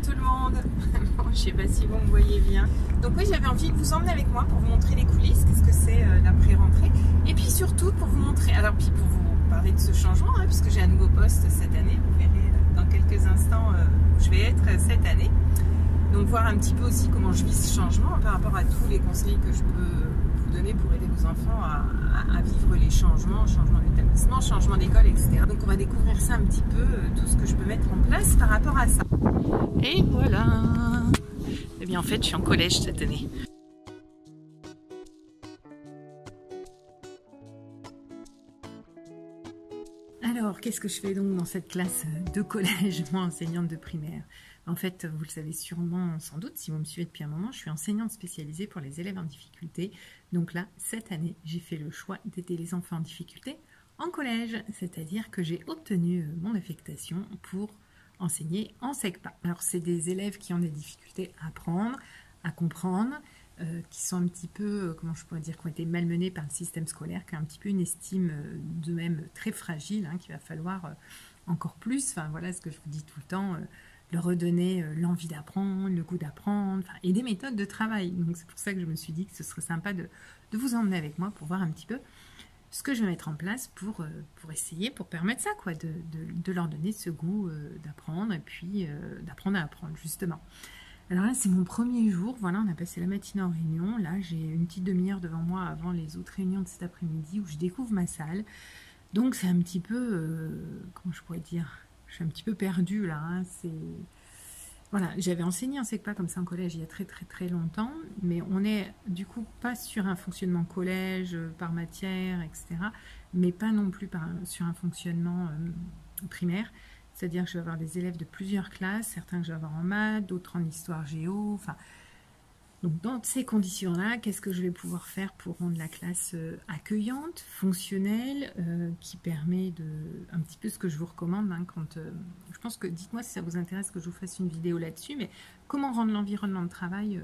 tout le monde. Bon, je sais pas si vous me voyez bien. Donc oui, j'avais envie de vous emmener avec moi pour vous montrer les coulisses, qu'est-ce que c'est la pré-rentrée. Et puis surtout pour vous montrer, alors puis pour vous parler de ce changement, hein, puisque j'ai un nouveau poste cette année, vous verrez dans quelques instants où je vais être cette année. Donc voir un petit peu aussi comment je vis ce changement par rapport à tous les conseils que je peux vous donner pour aider vos enfants à vivre les changements, changement d'établissement, changement d'école, etc. Donc on va découvrir ça un petit peu, tout ce que je peux mettre en place par rapport à ça. Et voilà. Eh bien en fait je suis en collège cette année. Alors, qu'est-ce que je fais donc dans cette classe de collège, moi enseignante de primaire? En fait, vous le savez sûrement, sans doute, si vous me suivez depuis un moment, je suis enseignante spécialisée pour les élèves en difficulté. Donc là, cette année, j'ai fait le choix d'aider les enfants en difficulté en collège, c'est-à-dire que j'ai obtenu mon affectation pour enseigner en SECPA. Alors, c'est des élèves qui ont des difficultés à apprendre, à comprendre, qui sont un petit peu, comment je pourrais dire, qui ont été malmenés par le système scolaire, qui ont un petit peu une estime d'eux-mêmes très fragile, hein, qu'il va falloir encore plus, enfin voilà ce que je vous dis tout le temps, leur redonner l'envie d'apprendre, le goût d'apprendre, et des méthodes de travail. Donc c'est pour ça que je me suis dit que ce serait sympa de vous emmener avec moi pour voir un petit peu ce que je vais mettre en place pour essayer, pour permettre ça, quoi, de leur donner ce goût d'apprendre et puis d'apprendre à apprendre, justement. Alors là, c'est mon premier jour. Voilà, on a passé la matinée en réunion. Là, j'ai une petite demi-heure devant moi avant les autres réunions de cet après-midi où je découvre ma salle. Donc, c'est un petit peu... comment je pourrais dire? Je suis un petit peu perdue, là. Hein. Voilà, j'avais enseigné en SECPA comme ça en collège il y a très longtemps. Mais on n'est, du coup, pas sur un fonctionnement collège par matière, etc. Mais pas non plus sur un fonctionnement primaire. C'est-à-dire que je vais avoir des élèves de plusieurs classes, certains que je vais avoir en maths, d'autres en histoire géo. Enfin, donc dans ces conditions-là, qu'est-ce que je vais pouvoir faire pour rendre la classe accueillante, fonctionnelle, qui permet un petit peu ce que je vous recommande, hein, je pense que, dites-moi si ça vous intéresse que je vous fasse une vidéo là-dessus, mais comment rendre l'environnement de travail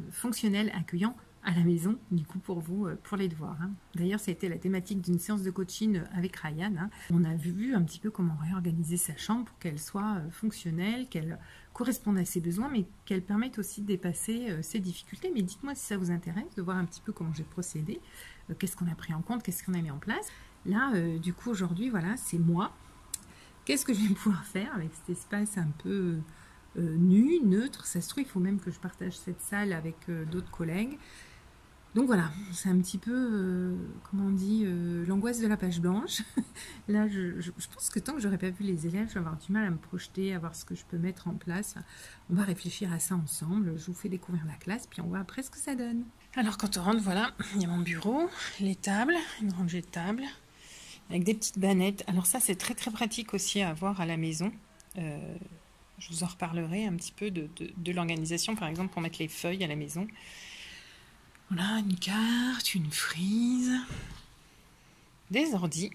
fonctionnel, accueillant, à la maison, du coup, pour vous, pour les devoirs. Hein. D'ailleurs, ça a été la thématique d'une séance de coaching avec Ryan. Hein. On a vu un petit peu comment réorganiser sa chambre pour qu'elle soit fonctionnelle, qu'elle corresponde à ses besoins, mais qu'elle permette aussi de dépasser ses difficultés. Mais dites-moi si ça vous intéresse, de voir un petit peu comment j'ai procédé, qu'est-ce qu'on a pris en compte, qu'est-ce qu'on a mis en place. Là, du coup, aujourd'hui, voilà, c'est moi. Qu'est-ce que je vais pouvoir faire avec cet espace un peu nu, neutre? Ça se trouve, il faut même que je partage cette salle avec d'autres collègues. Donc voilà, c'est un petit peu, comment on dit, l'angoisse de la page blanche. Là, je pense que tant que j'aurais pas vu les élèves, je vais avoir du mal à me projeter, à voir ce que je peux mettre en place. On va réfléchir à ça ensemble. Je vous fais découvrir la classe, puis on voit après ce que ça donne. Alors quand on rentre, voilà, il y a mon bureau, les tables, une rangée de tables, avec des petites bannettes. Alors ça, c'est très pratique aussi à avoir à la maison. Je vous en reparlerai un petit peu de l'organisation, par exemple, pour mettre les feuilles à la maison. Voilà, une carte, une frise, des ordis.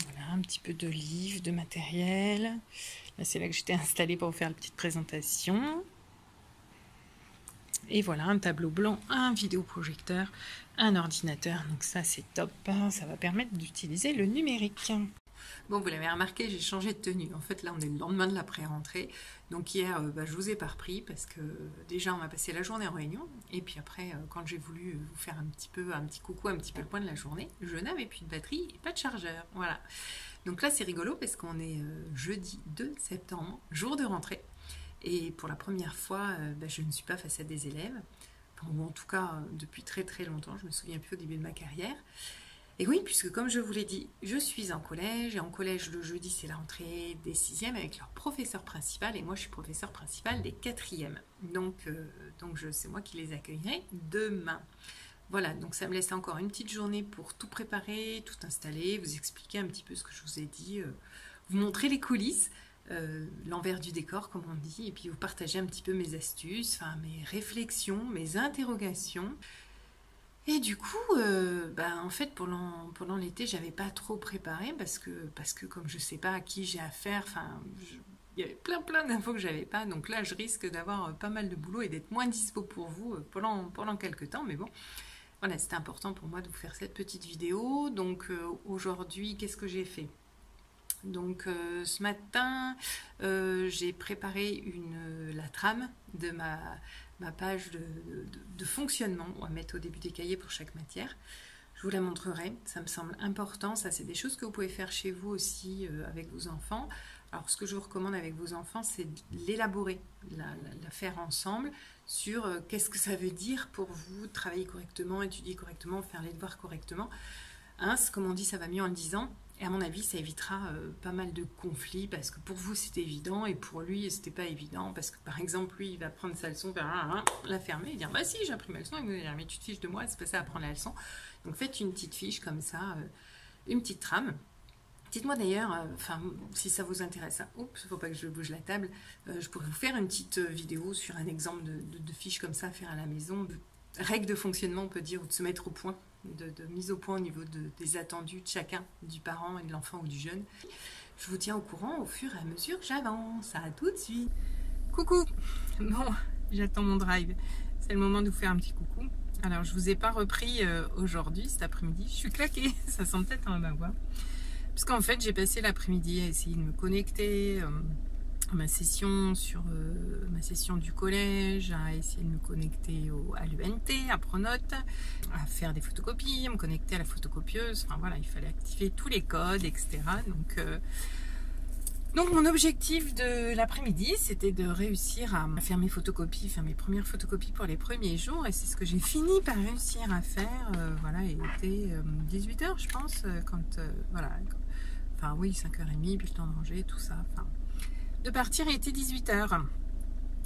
Voilà, un petit peu de livres, de matériel. Là, c'est là que j'étais installée pour vous faire une petite présentation. Et voilà, un tableau blanc, un vidéoprojecteur, un ordinateur. Donc ça, c'est top. Ça va permettre d'utiliser le numérique. Bon, vous l'avez remarqué, j'ai changé de tenue. En fait, là, on est le lendemain de la pré-rentrée. Donc hier, je vous ai pas repris parce que déjà, on a passé la journée en réunion. Et puis après, quand j'ai voulu vous faire un petit coucou, un petit peu le point de la journée, je n'avais plus de batterie et pas de chargeur. Voilà. Donc là, c'est rigolo parce qu'on est jeudi 2 septembre, jour de rentrée. Et pour la première fois, je ne suis pas face à des élèves. Enfin, ou en tout cas, depuis très longtemps. Je me souviens plus au début de ma carrière. Et oui, puisque comme je vous l'ai dit, je suis en collège, et en collège le jeudi c'est la rentrée des 6e avec leur professeur principal, et moi je suis professeur principal des 4e. Donc c'est moi qui les accueillerai demain. Voilà, donc ça me laisse encore une petite journée pour tout préparer, tout installer, vous expliquer un petit peu ce que je vous ai dit, vous montrer les coulisses, l'envers du décor comme on dit, et puis vous partager un petit peu mes astuces, enfin mes réflexions, mes interrogations. Et du coup, en fait, pendant l'été, j'avais pas trop préparé parce que comme je sais pas à qui j'ai affaire, il y avait plein d'infos que j'avais pas. Donc là, je risque d'avoir pas mal de boulot et d'être moins dispo pour vous pendant quelques temps. Mais bon, voilà, c'était important pour moi de vous faire cette petite vidéo. Donc aujourd'hui, qu'est-ce que j'ai fait? Donc ce matin, j'ai préparé la trame de ma page de fonctionnement. On va mettre au début des cahiers pour chaque matière. Je vous la montrerai, ça me semble important. Ça, c'est des choses que vous pouvez faire chez vous aussi avec vos enfants. Alors, ce que je vous recommande avec vos enfants, c'est l'élaborer, la faire ensemble sur qu'est-ce que ça veut dire pour vous travailler correctement, étudier correctement, faire les devoirs correctement. Hein, comme on dit, ça va mieux en le disant. Et à mon avis, ça évitera pas mal de conflits parce que pour vous, c'était évident et pour lui, c'était pas évident parce que par exemple, lui, il va prendre sa leçon, la fermer et dire bah si, j'ai imprimé la leçon. Il me dit mais tu te fiches de moi, c'est pas ça à prendre la leçon. Donc faites une petite fiche comme ça, une petite trame. Dites-moi d'ailleurs, si ça vous intéresse, oups, il ne faut pas que je bouge la table, je pourrais vous faire une petite vidéo sur un exemple de fiche comme ça à faire à la maison, de règles de fonctionnement, on peut dire, ou de se mettre au point, de mise au point au niveau des attendus de chacun, du parent et de l'enfant ou du jeune. Je vous tiens au courant au fur et à mesure que j'avance. À tout de suite. Coucou. Bon, j'attends mon drive. C'est le moment de vous faire un petit coucou. Alors, je ne vous ai pas repris aujourd'hui, cet après-midi. Je suis claquée, ça sent peut-être dans ma voix. Parce qu'en fait, j'ai passé l'après-midi à essayer de me connecter à ma session du collège, à essayer de me connecter à l'UNT, à Pronote, à faire des photocopies, à me connecter à la photocopieuse. Enfin voilà, il fallait activer tous les codes, etc. Donc mon objectif de l'après-midi, c'était de réussir à faire mes photocopies, faire mes premières photocopies pour les premiers jours. Et c'est ce que j'ai fini par réussir à faire. Voilà, il était 18 h, je pense, voilà. Enfin oui, 5h30, puis le temps de manger, tout ça. Enfin, de partir, il était 18 h.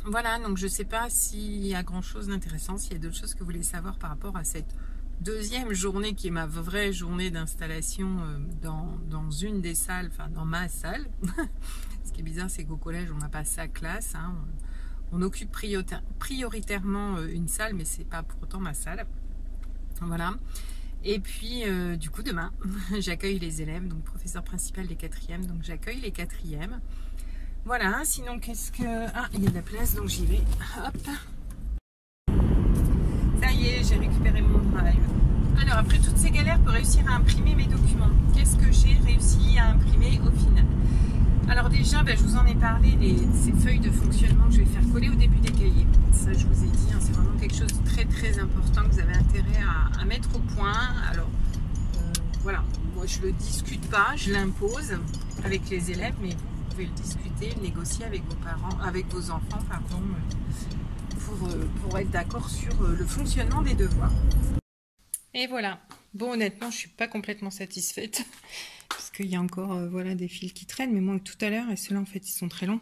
Voilà, donc je ne sais pas s'il y a grand-chose d'intéressant, s'il y a d'autres choses que vous voulez savoir par rapport à cette deuxième journée qui est ma vraie journée d'installation dans une des salles, enfin dans ma salle. Ce qui est bizarre, c'est qu'au collège, on n'a pas sa classe. Hein. On occupe prioritairement une salle, mais c'est pas pour autant ma salle. Voilà. Et puis, du coup, demain, j'accueille les élèves, donc professeur principal des 4e, donc j'accueille les 4e. Voilà, sinon, qu'est-ce que... Ah, il y a de la place, donc j'y vais. Hop. Ça y est, j'ai récupéré mon drive. Alors, après toutes ces galères pour réussir à imprimer mes documents, qu'est-ce que j'ai réussi à imprimer au final? Alors déjà, je vous en ai parlé, ces feuilles de fonctionnement que je vais faire coller au début des cahiers. Ça, je vous ai dit, hein, c'est vraiment quelque chose de très très important que vous avez intérêt à mettre au point. Alors, voilà, moi je ne le discute pas, je l'impose avec les élèves, mais vous pouvez le discuter, le négocier avec vos parents, avec vos enfants, pardon, pour être d'accord sur le fonctionnement des devoirs. Et voilà. Bon, honnêtement, je ne suis pas complètement satisfaite. Parce qu'il y a encore voilà, des fils qui traînent, mais moins que tout à l'heure. Et ceux-là, en fait, ils sont très longs.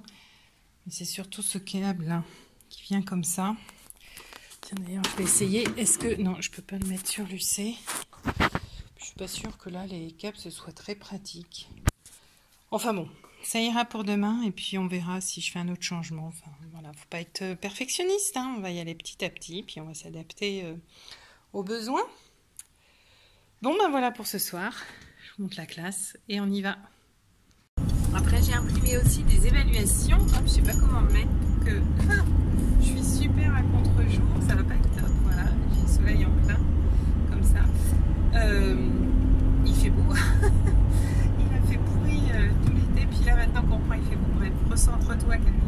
Mais c'est surtout ce câble-là qui vient comme ça. Tiens, d'ailleurs, je vais essayer. Est-ce que... Non, je ne peux pas le mettre sur l'UC. Je ne suis pas sûre que là, les câbles, ce soit très pratique. Enfin bon, ça ira pour demain. Et puis, on verra si je fais un autre changement. Enfin, voilà, faut pas être perfectionniste. Hein. On va y aller petit à petit. Puis, on va s'adapter aux besoins. Bon, ben voilà pour ce soir. Je vous montre la classe et on y va. Après, j'ai imprimé aussi des évaluations. Hop, je ne sais pas comment me mettre pour que je suis super à contre-jour. Ça va pas être top. Voilà, j'ai le soleil en plein, comme ça. Il fait beau. Il a fait pourri tout l'été. Puis là, maintenant qu'on reprend, il fait beau. Bref, recentre-toi, Camille.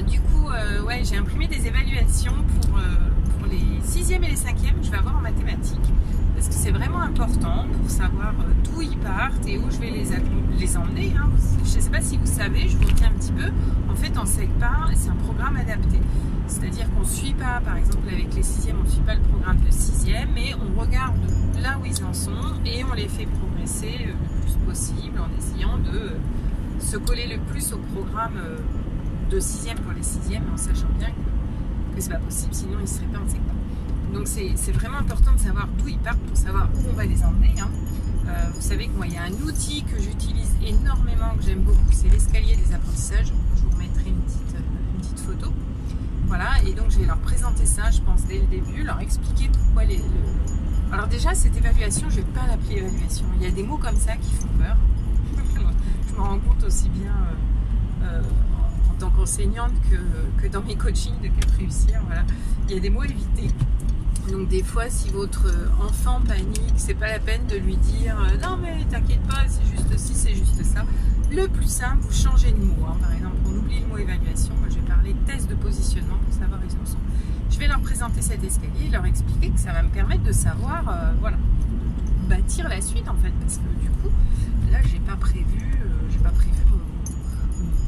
Du coup, ouais, j'ai imprimé des évaluations pour les 6e et les 5e. Je vais avoir en mathématiques. Parce que c'est vraiment important pour savoir d'où ils partent et où je vais les emmener. Hein. Je ne sais pas si vous savez, je vous dis un petit peu. En fait, en SECPA, c'est un programme adapté. C'est-à-dire qu'on ne suit pas, par exemple, avec les 6e, on ne suit pas le programme de 6e, mais on regarde là où ils en sont et on les fait progresser le plus possible en essayant de se coller le plus au programme de 6e pour les 6e, en sachant bien que ce n'est pas possible, sinon ils ne seraient pas en SECPA. Donc c'est vraiment important de savoir d'où ils partent pour savoir où on va les emmener. Hein. Vous savez que moi, il y a un outil que j'utilise énormément, que j'aime beaucoup, c'est l'escalier des apprentissages. Je vous remettrai une petite photo. Voilà, et donc je vais leur présenter ça, je pense, dès le début, leur expliquer pourquoi Alors déjà, cette évaluation, je ne vais pas l'appeler évaluation. Il y a des mots comme ça qui font peur. Je me rends compte aussi bien en tant qu'enseignante que dans mes coachings de Cap Réussir. Voilà. Il y a des mots à éviter. Donc des fois, si votre enfant panique, c'est pas la peine de lui dire non mais t'inquiète pas, c'est juste ci, c'est juste ça. Le plus simple, vous changez de mot. Hein. Par exemple, on oublie le mot évaluation. Moi, je vais parler test de positionnement pour savoir où ils en sont. Je vais leur présenter cet escalier et leur expliquer que ça va me permettre de savoir, voilà, bâtir la suite en fait, parce que du coup, là, j'ai pas prévu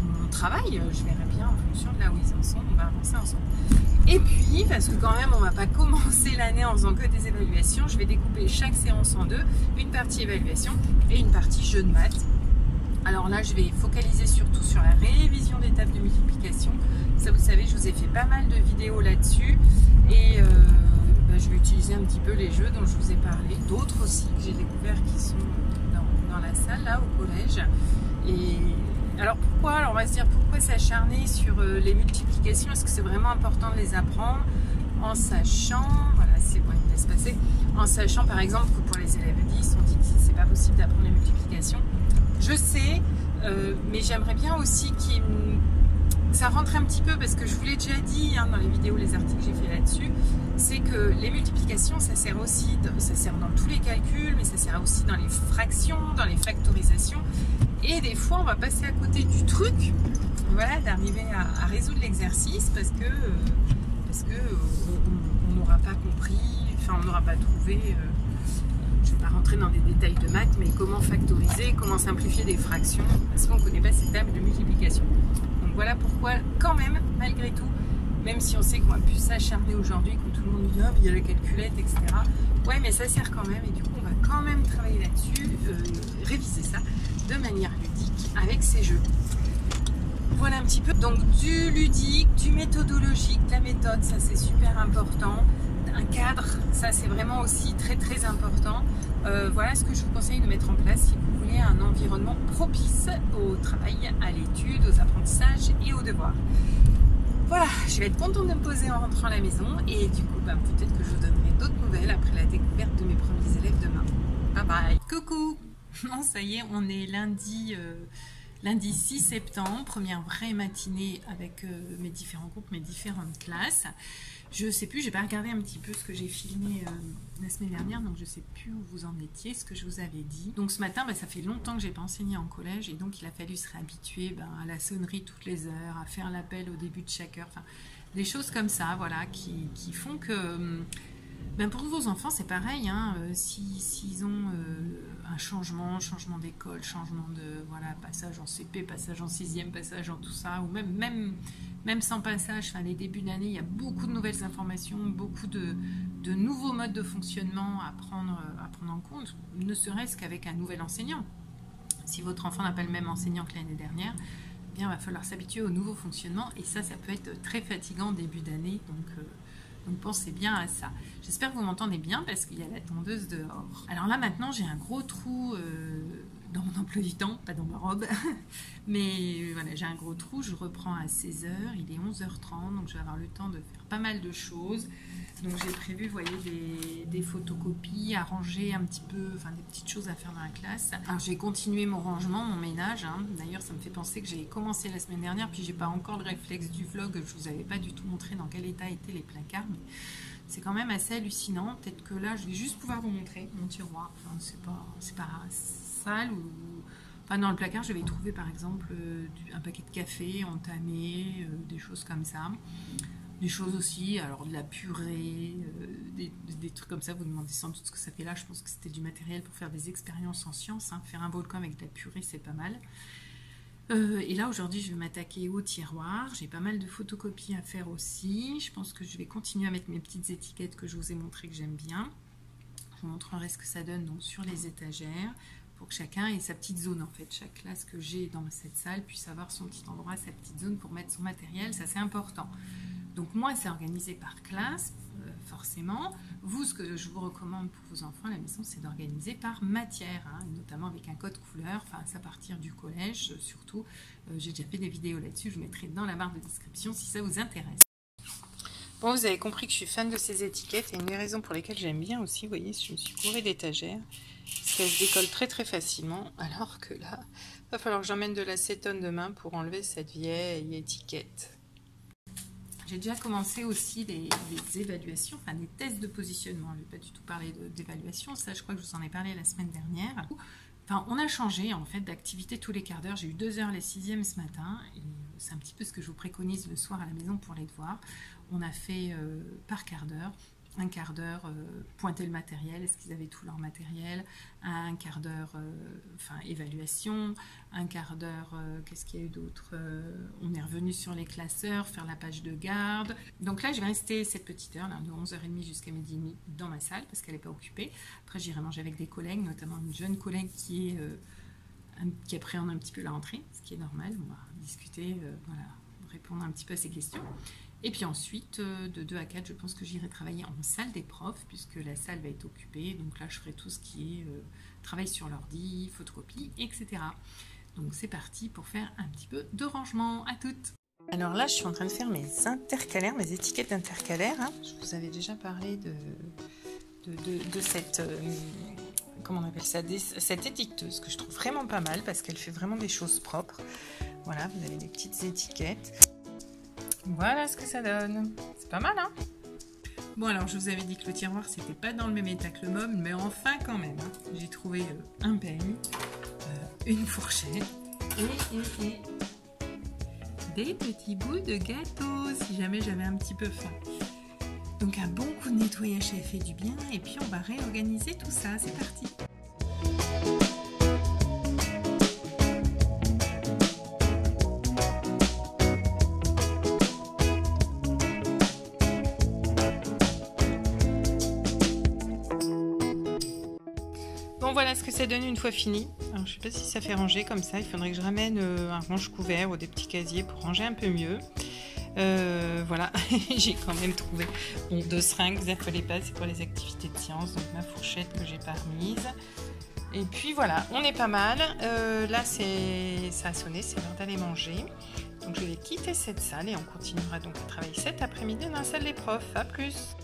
mon travail. Je verrai bien en fonction de là où ils en sont. On va avancer ensemble. Et puis, parce que quand même, on va pas commencer l'année en faisant que des évaluations, je vais découper chaque séance en deux, une partie évaluation et une partie jeu de maths. Alors là, je vais focaliser surtout sur la révision des tables de multiplication. Ça, vous savez, je vous ai fait pas mal de vidéos là-dessus. Et je vais utiliser un petit peu les jeux dont je vous ai parlé. D'autres aussi que j'ai découvert qui sont dans la salle, là, au collège. Et alors pourquoi? Alors on va se dire pourquoi s'acharner sur les multiplications? Est-ce que c'est vraiment important de les apprendre en sachant, voilà, c'est bon, il me laisse passer, en sachant par exemple que pour les élèves 10, on dit que c'est pas possible d'apprendre les multiplications. Je sais, mais j'aimerais bien aussi que ça rentre un petit peu, parce que je vous l'ai déjà dit hein, dans les vidéos, les articles que j'ai fait là-dessus, c'est que les multiplications, ça sert aussi, ça sert dans tous les calculs, mais ça sert aussi dans les fractions, dans les factorisations. Et des fois, on va passer à côté du truc, voilà, d'arriver à résoudre l'exercice parce que on n'aura pas compris, enfin on n'aura pas trouvé. Je ne vais pas rentrer dans des détails de maths, mais comment factoriser, comment simplifier des fractions, parce qu'on ne connaît pas ces tables de multiplication. Donc voilà pourquoi, quand même, malgré tout, même si on sait qu'on va plus s'acharner aujourd'hui, quand tout le monde dit ah, il y a la calculette, etc. Ouais, mais ça sert quand même, et du coup, on va quand même travailler là-dessus, réviser ça de manière ludique avec ces jeux. Voilà un petit peu. Donc du ludique, du méthodologique, de la méthode, ça c'est super important. Un cadre, ça c'est vraiment aussi très très important. Voilà ce que je vous conseille de mettre en place si vous voulez un environnement propice au travail, à l'étude, aux apprentissages et aux devoirs. Voilà, je vais être contente de me poser en rentrant à la maison et du coup peut-être que je vous donnerai d'autres nouvelles après la découverte de mes premiers élèves demain. Bye bye. Coucou. Non, ça y est, on est lundi 6 septembre, première vraie matinée avec mes différents groupes, mes différentes classes. Je sais plus, j'ai pas regardé un petit peu ce que j'ai filmé la semaine dernière, donc je sais plus où vous en étiez, ce que je vous avais dit. Donc ce matin, ça fait longtemps que j'ai pas enseigné en collège et donc il a fallu se réhabituer à la sonnerie toutes les heures, à faire l'appel au début de chaque heure, enfin des choses comme ça, voilà, qui font que pour vos enfants c'est pareil, hein, s'ils ont un changement d'école, changement de passage en CP, passage en 6e, passage en tout ça, ou même sans passage, enfin les débuts d'année, il y a beaucoup de nouvelles informations, beaucoup de nouveaux modes de fonctionnement à prendre en compte, ne serait-ce qu'avec un nouvel enseignant. Si votre enfant n'a pas le même enseignant que l'année dernière, eh bien, il va falloir s'habituer au nouveau fonctionnement et ça peut être très fatigant au début d'année, donc pensez bien à ça. J'espère que vous m'entendez bien parce qu'il y a la tondeuse dehors. Alors là maintenant j'ai un gros trou dans mon emploi du temps, pas dans ma robe, mais voilà, j'ai un gros trou, je reprends à 16h, il est 11h30, donc je vais avoir le temps de faire pas mal de choses. Donc j'ai prévu, vous voyez, des photocopies, à ranger un petit peu, enfin des petites choses à faire dans la classe. Alors j'ai continué mon rangement, mon ménage, hein. D'ailleurs ça me fait penser que j'ai commencé la semaine dernière, puis j'ai pas encore le réflexe du vlog, je vous avais pas du tout montré dans quel état étaient les placards, mais c'est quand même assez hallucinant. Peut-être que là je vais juste pouvoir vous montrer mon tiroir, enfin, c'est pas sale ou... Enfin, dans le placard, je vais y trouver par exemple un paquet de café entamé, des choses comme ça. Des choses aussi, alors de la purée, des trucs comme ça. Vous demandez sans doute ce que ça fait là. Je pense que c'était du matériel pour faire des expériences en sciences. Hein. Faire un volcan avec de la purée, c'est pas mal. Et là, aujourd'hui, je vais m'attaquer au tiroir. J'ai pas mal de photocopies à faire aussi. Je pense que je vais continuer à mettre mes petites étiquettes que je vous ai montrées que j'aime bien. Je vous montrerai ce que ça donne donc, sur les étagères. Pour que chacun ait sa petite zone en fait, chaque classe que j'ai dans cette salle puisse avoir son petit endroit, sa petite zone pour mettre son matériel, ça c'est important. Donc moi c'est organisé par classe, forcément. Vous, ce que je vous recommande pour vos enfants à la maison, c'est d'organiser par matière, hein, notamment avec un code couleur, enfin à partir du collège surtout. J'ai déjà fait des vidéos là-dessus, je vous mettrai dans la barre de description si ça vous intéresse. Bon, vous avez compris que je suis fan de ces étiquettes et une des raisons pour lesquelles j'aime bien aussi, vous voyez, je me suis bourrée d'étagères. Parce qu'elle se décolle très très facilement, alors que là, il va falloir que j'emmène de l'acétone demain pour enlever cette vieille étiquette. J'ai déjà commencé aussi les évaluations, enfin des tests de positionnement. Je ne vais pas du tout parler d'évaluation, ça je crois que je vous en ai parlé la semaine dernière. Enfin, on a changé en fait d'activité tous les quarts d'heure. J'ai eu 2 heures les 6e ce matin et c'est un petit peu ce que je vous préconise le soir à la maison pour les devoirs. On a fait par quart d'heure. Un quart d'heure pointer le matériel, est-ce qu'ils avaient tout leur matériel, un quart d'heure évaluation, un quart d'heure, qu'est-ce qu'il y a eu d'autre, on est revenu sur les classeurs, faire la page de garde. Donc là je vais rester cette petite heure, là, de 11h30 jusqu'à midi et demi dans ma salle parce qu'elle n'est pas occupée. Après j'irai manger avec des collègues, notamment une jeune collègue qui appréhende un petit peu la rentrée, ce qui est normal, on va discuter, voilà, répondre un petit peu à ces questions. Et puis ensuite, de 2 à 4, je pense que j'irai travailler en salle des profs, puisque la salle va être occupée. Donc là, je ferai tout ce qui est travail sur l'ordi, photocopie, etc. Donc c'est parti pour faire un petit peu de rangement. À toutes. Alors là, je suis en train de faire mes intercalaires, mes étiquettes intercalaires. Hein. Je vous avais déjà parlé de cette... comment on appelle ça, cette étiqueteuse que je trouve vraiment pas mal, parce qu'elle fait vraiment des choses propres. Voilà, vous avez des petites étiquettes. Voilà ce que ça donne. C'est pas mal, hein? Bon, alors, je vous avais dit que le tiroir, c'était pas dans le même état que le meuble, mais enfin, quand même. Hein. J'ai trouvé un peigne, une fourchette et des petits bouts de gâteau, si jamais j'avais un petit peu faim. Donc, un bon coup de nettoyage, ça fait du bien. Et puis, on va réorganiser tout ça. C'est parti! Bon, voilà ce que ça donne une fois fini. Alors, je ne sais pas si ça fait ranger comme ça. Il faudrait que je ramène un range-couvert ou des petits casiers pour ranger un peu mieux. Voilà, j'ai quand même trouvé 2 seringues, vous affolez pas, c'est pour les activités de sciences. Donc ma fourchette que j'ai pas remise. Et puis voilà, on est pas mal. Là, ça a sonné, c'est l'heure d'aller manger. Donc je vais quitter cette salle et on continuera donc à travailler cet après-midi dans la salle des profs. À plus!